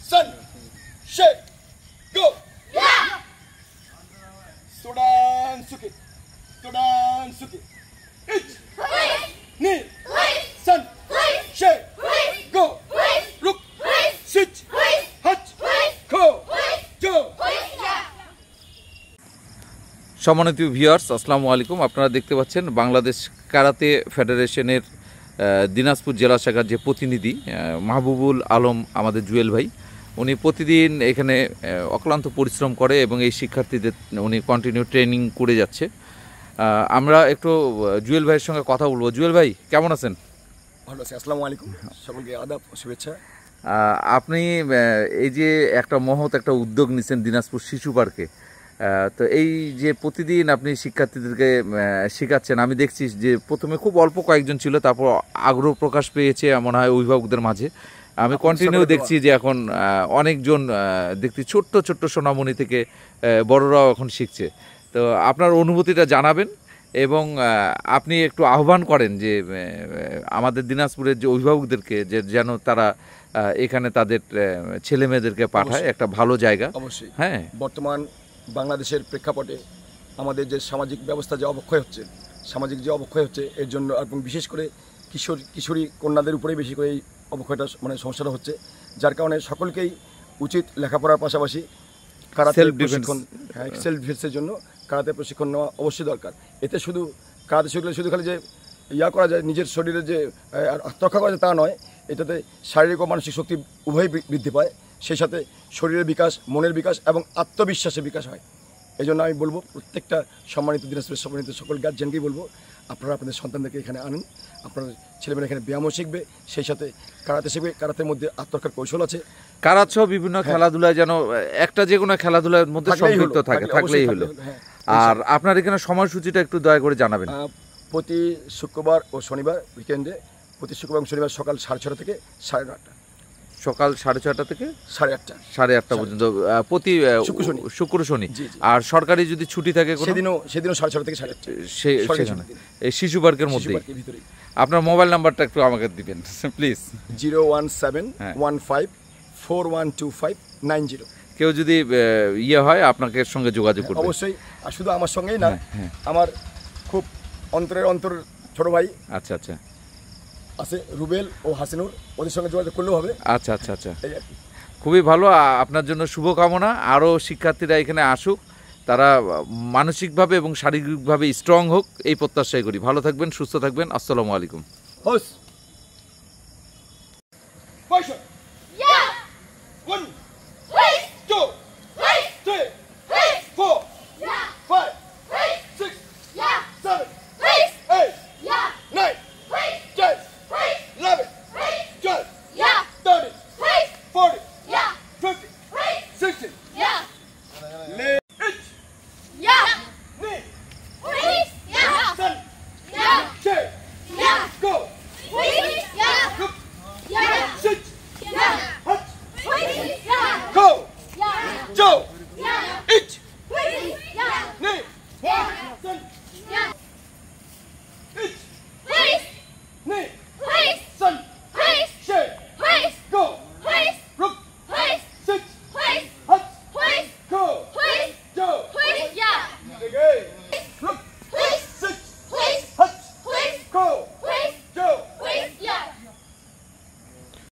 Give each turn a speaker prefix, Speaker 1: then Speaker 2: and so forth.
Speaker 1: Sun, shake, go.
Speaker 2: Yeah.
Speaker 1: Sudan, suki. Sudan, suki. Ich,
Speaker 2: Please.
Speaker 1: ni,
Speaker 2: Please.
Speaker 1: sun,
Speaker 2: Please.
Speaker 1: shake,
Speaker 2: Please.
Speaker 1: go.
Speaker 2: Please.
Speaker 1: Look,
Speaker 2: Please.
Speaker 1: sit,
Speaker 2: Please.
Speaker 1: hutch,
Speaker 2: Please.
Speaker 1: go,
Speaker 2: Please.
Speaker 1: go.
Speaker 2: Please. Yeah.
Speaker 3: সম্মানিত viewers, আসসালামু আলাইকুম। আপনারা দেখতে পাচ্ছেন Bangladesh karate ফেডারেশনের দিনাজপুর জেলা শাখার যে প্রতিনিধি মাহবুবুল আলম, আমাদের জুয়েল ভাই, উনি প্রতিদিন এখানে অক্লান্ত পরিশ্রম করে এবং এই শিক্ষার্থীদের উনি কন্টিনিউ ট্রেনিং করে যাচ্ছে। আমরা একটু জুয়েল ভাইয়ের সঙ্গে কথা বলবো। জুয়েল ভাই, কেমন আছেন?
Speaker 1: ভালো আছি, আসসালামু আলাইকুম, সকলকে আদাব, শুভেচ্ছা।
Speaker 3: আপনি এই যে একটা মহৎ একটা উদ্যোগ নিচ্ছেন দিনাজপুর শিশু পার্কে, তো এই যে প্রতিদিন আপনি শিক্ষার্থীদেরকে শেখাচ্ছেন, আমি দেখছি যে প্রথমে খুব অল্প কয়েকজন ছিল, তারপর আগ্রহ প্রকাশ পেয়েছে মনে হয় অভিভাবকদের মাঝে। আমি কন্টিনিউ দেখছি যে এখন অনেকজন দেখছি ছোট্ট ছোট্ট সোনামণি থেকে বড়রাও এখন শিখছে। তো আপনার অনুভূতিটা জানাবেন এবং আপনি একটু আহ্বান করেন যে আমাদের দিনাজপুরের যে অভিভাবকদেরকে যে যেন তারা এখানে তাদের ছেলে মেয়েদেরকে পাঠায় একটা ভালো জায়গা।
Speaker 1: অবশ্যই।
Speaker 3: হ্যাঁ,
Speaker 1: বর্তমান বাংলাদেশের প্রেক্ষাপটে আমাদের যে সামাজিক ব্যবস্থা যে অবক্ষয় হচ্ছে এর জন্য, এবং বিশেষ করে কিশোরী কন্যাদের উপরেই বেশি করে এই অবক্ষয়টা সমস্যাটা হচ্ছে, যার কারণে সকলকেই উচিত লেখাপড়ার পাশাপাশি কারাতে প্রশিক্ষণ, সেলফ ডিফেন্সের জন্য কারাতে প্রশিক্ষণ নেওয়া অবশ্যই দরকার। এতে শুধু কারাতে শিখলে শুধু খালি যে করা যায়, নিজের শরীরে যে আত্মরক্ষা করা যায় তা নয়, এটাতে শারীরিক ও মানসিক শক্তি উভয়ই বৃদ্ধি পায়, সেই সাথে শরীরের বিকাশ, মনের বিকাশ এবং আত্মবিশ্বাসের বিকাশ হয়। এই জন্য আমি বলবো প্রত্যেকটা সম্মানিত দিনাজপুরের সম্মানিত সকল গার্জিয়ানকেই বলবো, আপনারা আপনাদের সন্তানদেরকে এখানে আনুন। আপনার ছেলেমেয়েরা এখানে ব্যায়ামও শিখবে, সেই সাথে কারাতে শিখবে। কারাতের মধ্যে আত্মরক্ষার কৌশল আছে,
Speaker 3: কারাতেসহ বিভিন্ন খেলাধুলায় যেন একটা যে কোনো খেলাধুলার মধ্যে সম্পৃক্ত থাকলেই হলো। আর আপনার এখানে সময়সূচিটা একটু দয়া করে জানাবেন।
Speaker 1: প্রতি শুক্রবার ও শনিবার উইকেন্ডে, প্রতি শুক্রবার এবং শনিবার সকাল 6:30 থেকে 8:30,
Speaker 3: সকাল 6:30 থেকে
Speaker 1: 8:30,
Speaker 3: 8:30 পর্যন্ত প্রতি শুক্র শনি। আর সরকারি যদি ছুটি থাকে
Speaker 1: সেদিনও 6:30 থেকে 8:30
Speaker 3: সেখানে এই শিশু পার্কের মধ্যে। আপনার মোবাইল নাম্বারটা একটু আমাকে দিবেন প্লিজ।
Speaker 1: 01715412590।
Speaker 3: কেউ যদি হয় আপনাকে সঙ্গে যোগাযোগ করবে
Speaker 1: অবশ্যই। আর শুধু আমার সঙ্গেই না, আমার খুব অন্তর ছোট ভাই
Speaker 3: আচ্ছা
Speaker 1: আছে, রুবেল ও হাসিনুর, ওদের সঙ্গে যোগাযোগ করলেও হবে।
Speaker 3: আচ্ছা, খুবই ভালো। আপনার জন্য শুভকামনা। আরও শিক্ষার্থীরা এখানে আসুক, তারা মানসিকভাবে এবং শারীরিকভাবে স্ট্রং হোক, এই প্রত্যাশাই করি। ভালো থাকবেন, সুস্থ থাকবেন। আসসালামু আলাইকুম।